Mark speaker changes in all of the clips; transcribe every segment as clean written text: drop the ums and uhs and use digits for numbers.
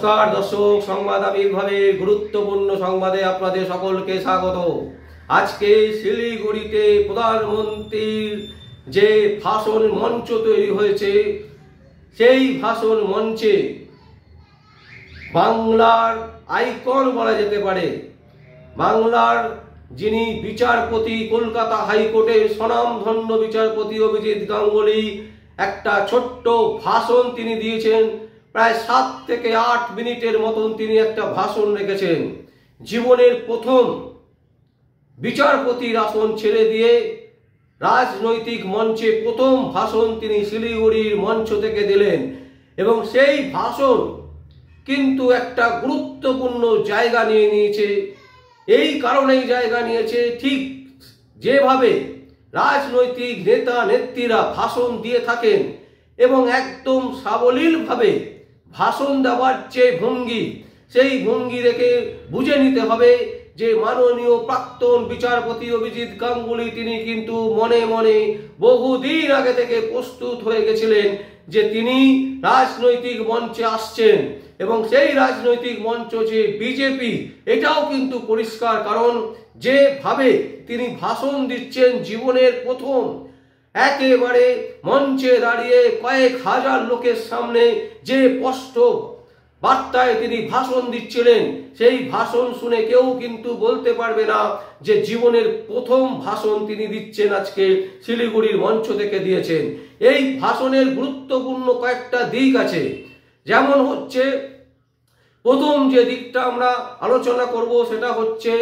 Speaker 1: নমস্কার দর্শক, সংবাদ আবির্ভাবে গুরুত্বপূর্ণ সংবাদে আপনাদের সকলকে স্বাগত। আজকে শিলিগুড়িতে প্রধানমন্ত্রীর যে ভাষণ মঞ্চ তৈরি হয়েছে, সেই ভাষণ মঞ্চে বাংলার আইকন বলা যেতে পারে, বাংলার যিনি বিচারপতি, কলকাতা হাইকোর্টের স্বনামধন্য বিচারপতি অভিজিৎ গাঙ্গুলি একটা ছোট্ট ভাষণ তিনি দিয়েছেন। প্রায় 7 থেকে 8 মিনিটের মতন তিনি একটা ভাষণ রেখেছেন। জীবনের প্রথম বিচারপতির আসন ছেড়ে দিয়ে রাজনৈতিক মঞ্চে প্রথম ভাষণ তিনি শিলিগুড়ির মঞ্চ থেকে দিলেন এবং সেই ভাষণ কিন্তু একটা গুরুত্বপূর্ণ জায়গা নিয়ে নিয়েছে। এই কারণেই জায়গা নিয়েছে, ঠিক যেভাবে রাজনৈতিক নেতা নেত্রীরা ভাষণ দিয়ে থাকেন এবং একদম সাবলীলভাবে ভাষণ দেওয়ার যে ভঙ্গি, সেই ভঙ্গি দেখে বুঝে নিতে হবে যে মাননীয় প্রাক্তন বিচারপতি অভিজিৎ গাঙ্গুলি তিনি কিন্তু মনে মনে বহুদিন আগে থেকে প্রস্তুত হয়ে গেছিলেন যে তিনি রাজনৈতিক মঞ্চে আসছেন এবং সেই রাজনৈতিক মঞ্চ যে বিজেপি, এটাও কিন্তু পরিষ্কার। কারণ যেভাবে তিনি ভাষণ দিচ্ছেন, জীবনের প্রথম একেবারে মঞ্চে দাঁড়িয়ে কয়েক হাজার লোকের সামনে যে স্পষ্ট বার্তায় তিনি ভাষণ দিচ্ছিলেন, সেই ভাষণ শুনে কেউ কিন্তু বলতে পারবে না যে জীবনের প্রথম ভাষণ তিনি দিচ্ছেন, আজকে শিলিগুড়ির মঞ্চ থেকে দিয়েছেন। এই ভাষণের গুরুত্বপূর্ণ কয়েকটা দিক আছে। যেমন হচ্ছে, প্রথম যে দিকটা আমরা আলোচনা করব সেটা হচ্ছে,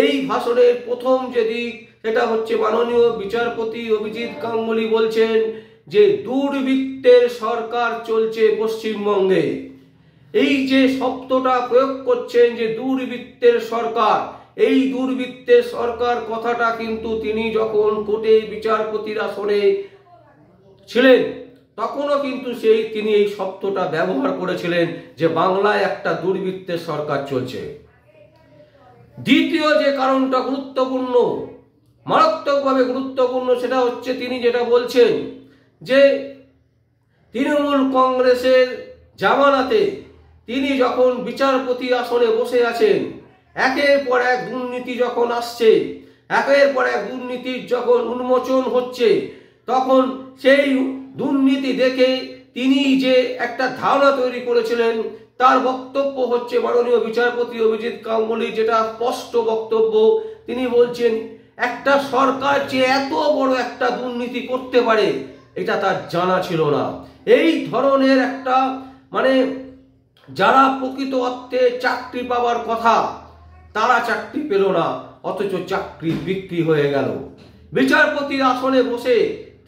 Speaker 1: এই ভাষণের প্রথম যে দিক সেটা হচ্ছে মাননীয় বিচারপতি অভিজিৎ গাঙ্গুলি বলছেন যে দুর্বৃত্তের সরকার চলছে পশ্চিমবঙ্গে। এই যে শব্দটা প্রয়োগ করছেন যে দুর্বৃত্তের সরকার, এই দুর্বৃত্তের সরকার কথাটা কিন্তু তিনি যখন কোর্টে বিচারপতির আসনে ছিলেন তখনও কিন্তু তিনি এই শব্দটা ব্যবহার করেছিলেন যে বাংলায় একটা দুর্বৃত্তের সরকার চলছে। দ্বিতীয় যে কারণটা গুরুত্বপূর্ণ, মারাত্মকভাবে গুরুত্বপূর্ণ, সেটা হচ্ছে তিনি যেটা বলছেন যে তৃণমূল কংগ্রেসের জামানাতে তিনি যখন বিচারপতি আসনে বসে আছেন, একের পর এক দুর্নীতি যখন আসছে, একের পর এক দুর্নীতির যখন উন্মোচন হচ্ছে, তখন সেই দুর্নীতি দেখে তিনি যে একটা ধারণা তৈরি করেছিলেন, তার বক্তব্য হচ্ছে মাননীয় বিচারপতি অভিজিৎ গাঙ্গুলি যেটা স্পষ্ট বক্তব্য, তিনি বলছেন একটা সরকার যে এত বড় একটা দুর্নীতি করতে পারে এটা তার জানা ছিল না। এই ধরনের একটা যারা প্রকৃত অর্থে চাকরি পাওয়ার কথা তারা চাকরি পেল না, অথচ চাকরি বিক্রি হয়ে গেল। বিচারপতির আসনে বসে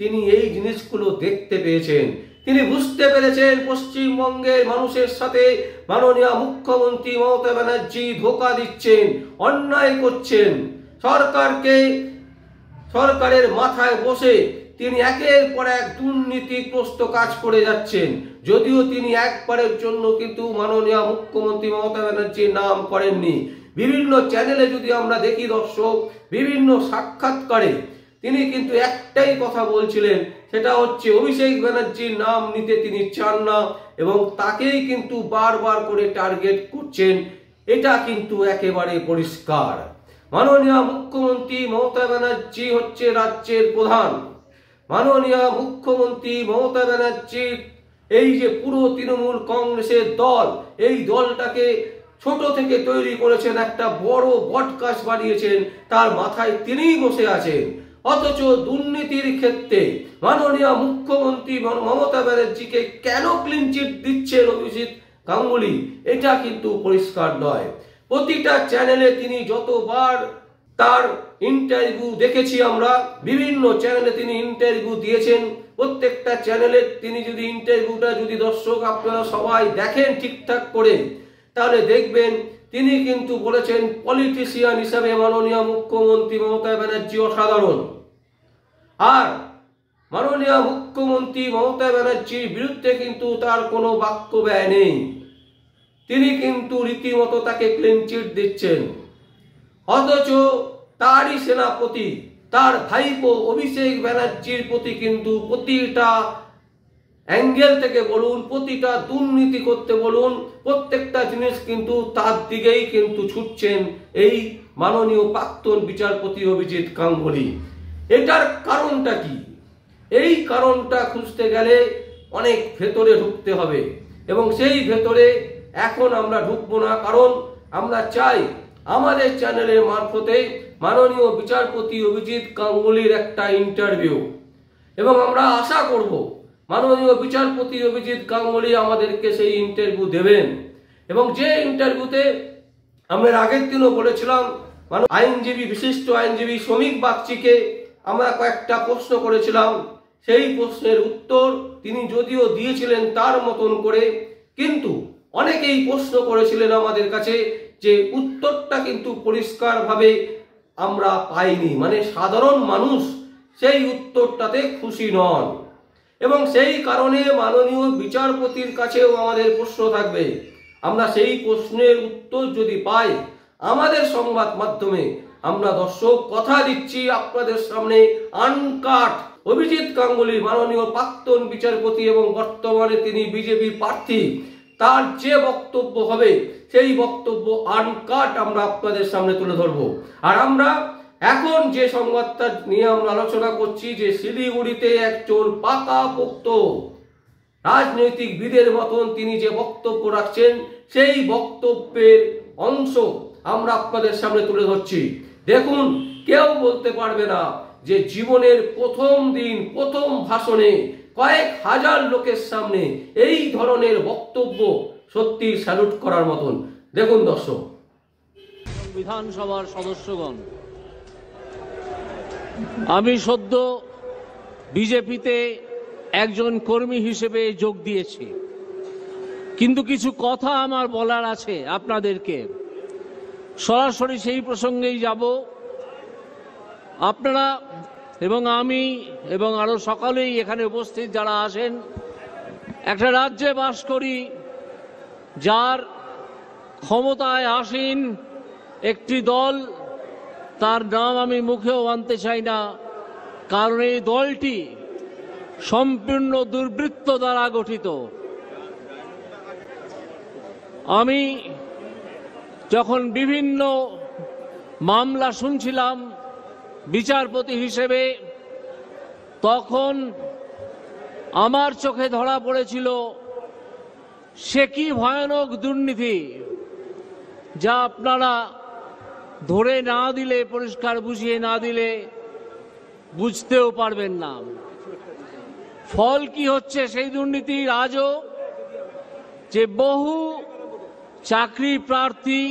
Speaker 1: তিনি এই জিনিসগুলো দেখতে পেয়েছেন, তিনি বুঝতে পেরেছেন পশ্চিমবঙ্গের মানুষের সাথে মাননীয় মুখ্যমন্ত্রী মমতা ব্যানার্জি ধোঁকা দিচ্ছেন, অন্যায় করছেন। সরকারের মাথায় বসে তিনি একের পর এক দুর্নীতিগ্রস্ত কাজ করে যাচ্ছেন। যদিও তিনি একবারের জন্য কিন্তু মাননীয় মুখ্যমন্ত্রী মমতা ব্যানার্জির নাম করেননি। বিভিন্ন চ্যানেলে যদি আমরা দেখি দর্শক, বিভিন্ন সাক্ষাৎকারে তিনি কিন্তু একটাই কথা বলছিলেন, সেটা হচ্ছে অভিষেক ব্যানার্জির নাম নিতে তিনি চান না এবং তাকেই কিন্তু বারবার করে টার্গেট করছেন। এটা কিন্তু একেবারে পরিষ্কার। মাননীয় মুখ্যমন্ত্রী মমতা ব্যানার্জি হচ্ছে রাজ্যের প্রধান। মাননীয় মুখ্যমন্ত্রী মমতা ব্যানার্জির এই যে পুরো তৃণমূল কংগ্রেসের দল, এই দলটাকে ছোট থেকে তৈরি করেছেন, একটা বড় বটগাছ বানিয়েছেন, তার মাথায় তিনিই বসে আছেন। অথচ দুর্নীতির ক্ষেত্রে মাননীয় মুখ্যমন্ত্রী মমতা ব্যানার্জিকে কেন ক্লিন চিট দিচ্ছেন অভিজিৎ গাঙ্গুলি, এটা কিন্তু পরিষ্কার নয়। প্রতিটা চ্যানেলে তিনি যতবার তার ইন্টারভিউ দেখেছি আমরা, বিভিন্ন চ্যানেলে তিনি ইন্টারভিউ দিয়েছেন, প্রত্যেকটা চ্যানেলে তিনি যদি ইন্টারভিউটা যদি দর্শক আপনারা সবাই দেখেন ঠিকঠাক করে, তাহলে দেখবেন তিনি কিন্তু বলেছেন পলিটিশিয়ান হিসাবে মাননীয় মুখ্যমন্ত্রী মমতা ব্যানার্জি অসাধারণ। আর মাননীয় মুখ্যমন্ত্রী মমতা ব্যানার্জির বিরুদ্ধে কিন্তু তার কোনো বাক্য ব্যয় নেই, তিনি কিন্তু রীতিমতো তাকে ক্লিন চিট দিচ্ছেন। অথচ তারই সেনাপতি, তার ভাইপো অভিষেক ব্যানার্জির প্রতি কিন্তু প্রতিটা অ্যাঙ্গেল থেকে বলুন, প্রতিটা দুর্নীতি করতে বলুন, প্রত্যেকটা জিনিস কিন্তু তার দিকেই কিন্তু ছুটছেন এই মাননীয় প্রাক্তন বিচারপতি অভিজিৎ গাঙ্গুলি। এটার কারণটা কি? এই কারণটা খুঁজতে গেলে অনেক ভেতরে ঢুকতে হবে, এবং সেই ভেতরে এখন আমরা ঢুকবো না, কারণ আমরা চাই আমাদের চ্যানেলের মারফতে মাননীয় বিচারপতি অভিজিৎ গাঙ্গুলির একটা ইন্টারভিউ, এবং আমরা আশা করব মাননীয় বিচারপতি অভিজিৎ গাঙ্গুলি আমাদেরকে সেই ইন্টারভিউ দেবেন। এবং যে ইন্টারভিউতে আমরা আগের দিনও বলেছিলাম, আইনজীবী, বিশিষ্ট আইনজীবী শ্রমিক বাগচিকে আমরা কয়েকটা প্রশ্ন করেছিলাম, সেই প্রশ্নের উত্তর তিনি যদিও দিয়েছিলেন তার মতন করে, কিন্তু অনেকেই প্রশ্ন করেছিলেন আমাদের কাছে যে উত্তরটা কিন্তু পরিষ্কারভাবে আমরা পাইনি, মানে সাধারণ মানুষ সেই উত্তরটাতে খুশি নন। এবং সেই কারণে মাননীয় বিচারপতির কাছেও আমাদের প্রশ্ন থাকবে, আমরা সেই প্রশ্নের উত্তর যদি পাই আমাদের সংবাদ মাধ্যমে, আমরা দর্শক কথা দিচ্ছি আপনাদের সামনে আনকাট অভিজিৎ গাঙ্গুলি, মাননীয় প্রাক্তন বিচারপতি এবং বর্তমানে তিনি বিজেপির প্রার্থী, তার যে বক্তব্য হবে সেই বক্তব্য আনকাট আমরা আপনাদের সামনে তুলে ধরবো। আর আমরা এখন যে সংবাদটা নিয়ে আমরা আলোচনা করছি, যে শিলিগুড়িতে একজন পাকাপোক্ত রাজনৈতিকবিদের মতন তিনি যে বক্তব্য রাখছেন, সেই বক্তব্যের অংশ আমরা আপনাদের সামনে তুলে ধরছি। দেখুন, কেউ বলতে পারবে না যে জীবনের প্রথম দিন, প্রথম ভাষণে কয়েক হাজার লোকের সামনে এই ধরনের বক্তব্য সত্যি স্যালুট করার মতন। দেখুন দর্শক।
Speaker 2: বিধানসভার সদস্যগণ, আমি সদ্য বিজেপিতে একজন কর্মী হিসেবে যোগ দিয়েছি, কিন্তু কিছু কথা আমার বলার আছে আপনাদেরকে। সরাসরি সেই প্রসঙ্গেই যাব। আপনারা এবং আমি এবং আরো সকলেই এখানে উপস্থিত যারা আছেন, একটা রাজ্যে বাস করি যার ক্ষমতায় আসীন একটি দল, তার নাম আমি মুখেও আনতে চাই না, কারণ এই দলটি সম্পূর্ণ দুর্বৃত্ত দ্বারা গঠিত। আমি যখন বিভিন্ন মামলা শুনছিলাম বিচারপতি হিসেবে, তখন আমার চোখে ধরা পড়েছিল সে কি ভয়ানক দুর্নীতি, যা আপনারা ধরে না দিলে, পরিষ্কার বুঝিয়ে না দিলে বুঝতেও পারবেন না। ফল কি হচ্ছে সেই দুর্নীতির আজও, যে বহু চাকরি প্রার্থী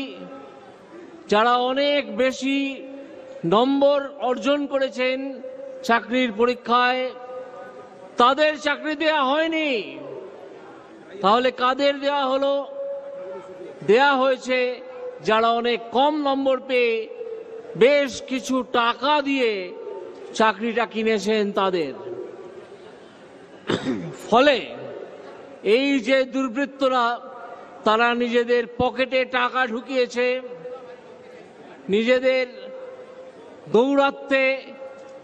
Speaker 2: যারা অনেক বেশি নম্বর অর্জন করেছেন চাকরির পরীক্ষায়, তাদের চাকরি দেয়া হয়নি। তাহলে কাদের দেয়া হলো? দেয়া হয়েছে যারা অনেক কম নম্বর পেয়ে বেশ কিছু টাকা দিয়ে চাকরিটা কিনেছেন তাদের। ফলে এই যে দুর্বৃত্তরা, তারা নিজেদের পকেটে টাকা ঢুকিয়েছে, নিজেদের দৌরাত্মে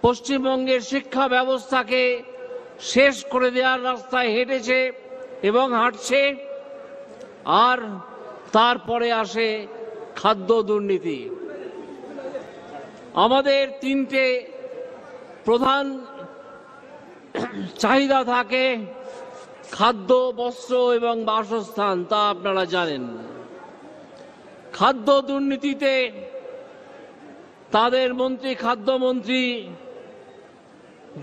Speaker 2: পশ্চিমবঙ্গের শিক্ষা ব্যবস্থাকে শেষ করে দেওয়ার রাস্তায় হেঁটেছে এবং হাঁটছে। আর তারপরে আসে খাদ্য দুর্নীতি। আমাদের তিনটে প্রধান চাহিদা থাকে, খাদ্য, বস্ত্র এবং বাসস্থান, তা আপনারা জানেন। খাদ্য দুর্নীতিতে তাদের মন্ত্রী, খাদ্যমন্ত্রী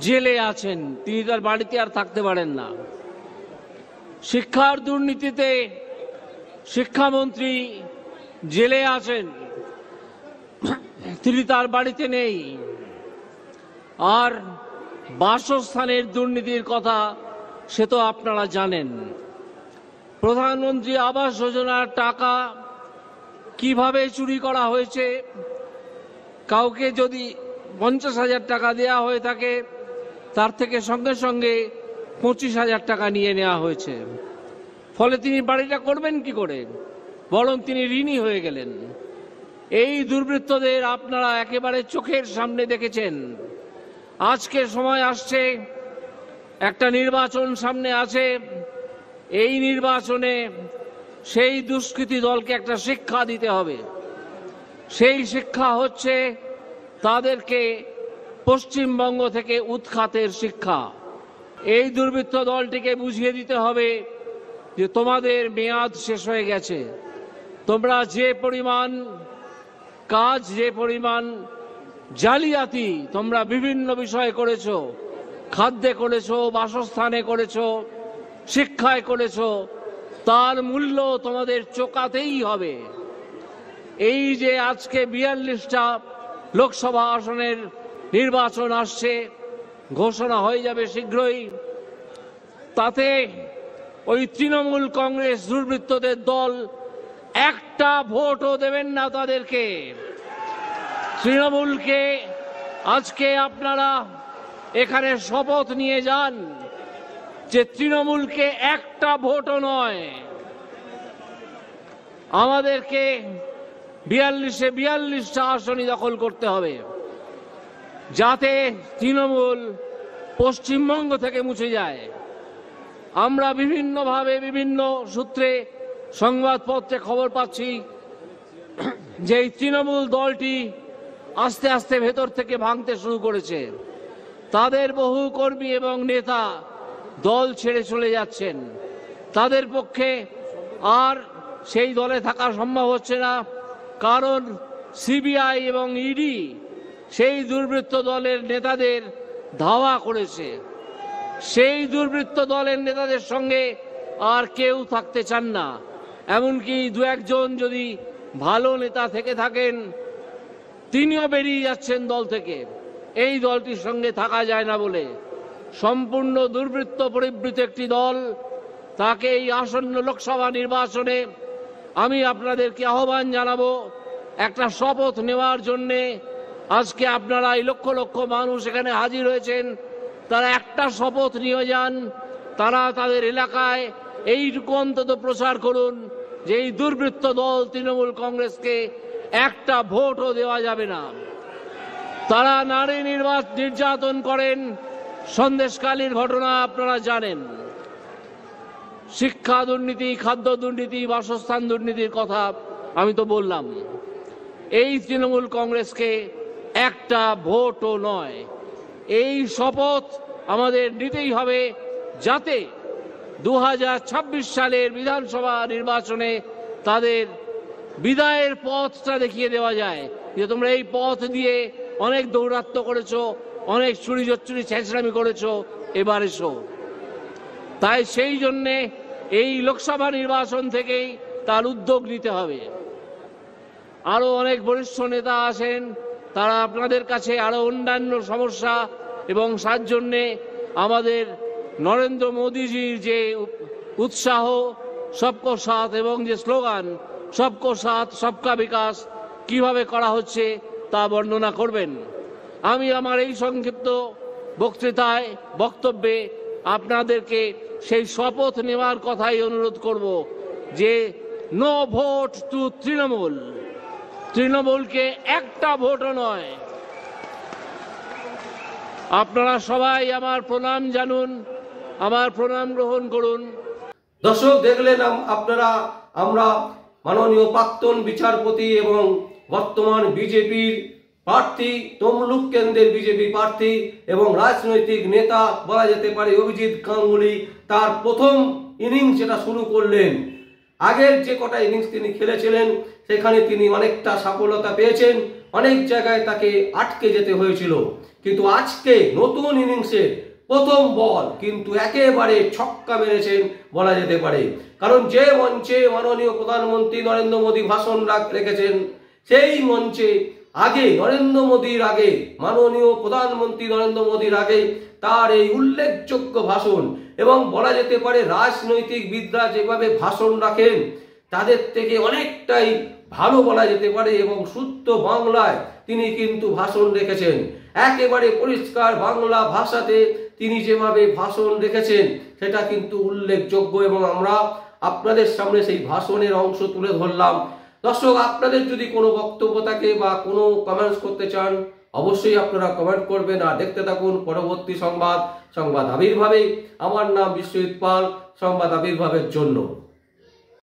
Speaker 2: জেলে আছেন, তিনি তার বাড়িতে আর থাকতে পারেন না। শিক্ষার দুর্নীতিতে শিক্ষামন্ত্রী জেলে আছেন, তিনি তার বাড়িতে নেই। আর বাসস্থানের দুর্নীতির কথা সে তো আপনারা জানেন। প্রধানমন্ত্রী আবাস যোজনার টাকা কিভাবে চুরি করা হয়েছে, কাউকে যদি 50,000 টাকা দেয়া হয়ে থাকে, তার থেকে সঙ্গে সঙ্গে 25,000 টাকা নিয়ে নেওয়া হয়েছে। ফলে তিনি বাড়িটা করবেন কি করে, বরং তিনি ঋণী হয়ে গেলেন। এই দুর্বৃত্তদের আপনারা একেবারে চোখের সামনে দেখেছেন। আজকে সময় আসছে একটা নির্বাচন সামনে আছে। এই নির্বাচনে সেই দুষ্কৃতী দলকে একটা শিক্ষা দিতে হবে। সেই শিক্ষা হচ্ছে তাদেরকে পশ্চিমবঙ্গ থেকে উৎখাতের শিক্ষা। এই দুর্বৃত্ত দলটিকে বুঝিয়ে দিতে হবে যে তোমাদের মেয়াদ শেষ হয়ে গেছে। তোমরা যে পরিমাণ কাজ, যে পরিমাণ জালিয়াতি তোমরা বিভিন্ন বিষয়ে করেছো, খাদ্যে করেছো, বাসস্থানে করেছো, শিক্ষায় করেছো, তার মূল্য তোমাদের চোকাতেই হবে। এই যে আজকে 42টা লোকসভা আসনের নির্বাচন আসছে, ঘোষণা হয়ে যাবে শীঘ্রই, তাতে ওই তৃণমূল কংগ্রেস দুর্বৃত্তদের দল একটা ভোটও দেবেন না তাদেরকে। তৃণমূলকে আজকে আপনারা এখানে শপথ নিয়ে যান যে তৃণমূলকে একটা ভোটও নয়, আমাদেরকে 42টা আসনই দখল করতে হবে, যাতে তৃণমূল পশ্চিমবঙ্গ থেকে মুছে যায়। আমরা বিভিন্নভাবে বিভিন্ন সূত্রে সংবাদপত্রে খবর পাচ্ছি যে এই তৃণমূল দলটি আস্তে আস্তে ভেতর থেকে ভাঙতে শুরু করেছে। তাদের বহু কর্মী এবং নেতা দল ছেড়ে চলে যাচ্ছেন। তাদের পক্ষে আর সেই দলে থাকা সম্ভব হচ্ছে না, কারণ সিবিআই এবং ইডি সেই দুর্বৃত্ত দলের নেতাদের ধাওয়া করেছে। সেই দুর্বৃত্ত দলের নেতাদের সঙ্গে আর কেউ থাকতে চান না। এমনকি দু একজন যদি ভালো নেতা থেকে থাকেন, তিনিও বেরিয়ে যাচ্ছেন দল থেকে। এই দলটির সঙ্গে থাকা যায় না বলে সম্পূর্ণ দুর্বৃত্ত পরিবৃত একটি দল, তাকে এই আসন্ন লোকসভা নির্বাচনে আমি আপনাদেরকে আহ্বান জানাবো একটা শপথ নেওয়ার জন্যে। আজকে আপনারা এই লক্ষ লক্ষ মানুষ এখানে হাজির হয়েছেন, তারা একটা শপথ নিয়ে যান। তারা তাদের এলাকায় এইটুকু অন্তত প্রচার করুন যে এই দুর্বৃত্ত দল তৃণমূল কংগ্রেসকে একটা ভোটও দেওয়া যাবে না। তারা নারী নির্যাতন করেন, সন্দেশখালীর ঘটনা আপনারা জানেন, শিক্ষা দুর্নীতি, খাদ্য দুর্নীতি, বাসস্থান দুর্নীতির কথা আমি তো বললাম। এই তৃণমূল কংগ্রেসকে একটা ভোটও নয়, এই শপথ আমাদের নিতেই হবে, যাতে 2026 সালের বিধানসভা নির্বাচনে তাদের বিদায়ের পথটা দেখিয়ে দেওয়া যায় যে তোমরা এই পথ দিয়ে অনেক দৌরাত্ম্য করেছো, অনেক চুরি জচ্চুরি ছেঁচড়ামি করেছো, এবার এসো। তাই সেই জন্যে এই লোকসভা নির্বাচন থেকেই তার উদ্যোগ নিতে হবে। আরো অনেক বরিষ্ঠ নেতা আছেন, তারা আপনাদের কাছে আরো অন্যান্য সমস্যা এবং সার জন্যে আমাদের নরেন্দ্র মোদীজির যে উৎসাহ সবকো সাথ এবং যে স্লোগান সবকো সাথ সবকা বিকাশ কিভাবে করা হচ্ছে তা বর্ণনা করবেন। আমি আমার এই সংক্ষিপ্ত বক্তৃতায় বক্তব্যে আপনাদেরকে সেই শপথ নেওয়ার কথাই অনুরোধ করব যে নো ভোট টু তৃণমূল, তৃণমূলকে একটা ভোটও নয়। আপনারা সবাই আমার প্রণাম জানুন, আমার প্রণাম গ্রহণ করুন।
Speaker 1: দর্শক, দেখলেন আপনারা আমরা মাননীয় প্রাক্তন বিচারপতি এবং বর্তমান বিজেপির প্রার্থী, তমলুক কেন্দ্রের বিজেপি প্রার্থী এবং রাজনৈতিক নেতা বলা যেতে পারে অভিজিৎ গাঙ্গুলি তার প্রথম ইনিংস যেটা শুরু করলেন। আগের যে কটা ইনিংস তিনি খেলেছিলেন সেখানে তিনি অনেকটা সফলতা পেয়েছেন, অনেক জায়গায় তাকে আটকে যেতে হয়েছিল, কিন্তু আজকে নতুন ইনিংসে প্রথম বল কিন্তু একেবারে ছক্কা মেরেছেন বলা যেতে পারে। কারণ যে মঞ্চে মাননীয় প্রধানমন্ত্রী নরেন্দ্র মোদী ভাষণ রেখেছেন, সেই মঞ্চে আগে নরেন্দ্র মোদীর আগে মাননীয় প্রধানমন্ত্রী নরেন্দ্র মোদীর আগে তার এই উল্লেখযোগ্য ভাষণ, এবং বলা যেতে পারে রাজনৈতিকবিদরা যেভাবে ভাষণ রাখেন তাদের থেকে অনেকটাই ভালো বলা যেতে পারে, এবং শুদ্ধ বাংলায় তিনি কিন্তু ভাষণ রেখেছেন। একেবারে পরিষ্কার বাংলা ভাষাতে তিনি যেভাবে ভাষণ রেখেছেন সেটা কিন্তু উল্লেখযোগ্য, এবং আমরা আপনাদের সামনে সেই ভাষণের অংশ তুলে ধরলাম। দর্শক, আপনাদের যদি কোনো বক্তব্য থাকে বা কোনো কমেন্টস করতে চান অবশ্যই আপনারা কমেন্ট করবেন আর দেখতে থাকুন পরবর্তী সংবাদ আবির্ভাবে। আমার নাম বিশ্বজিৎ পাল, সংবাদ আবির্ভাবের জন্য।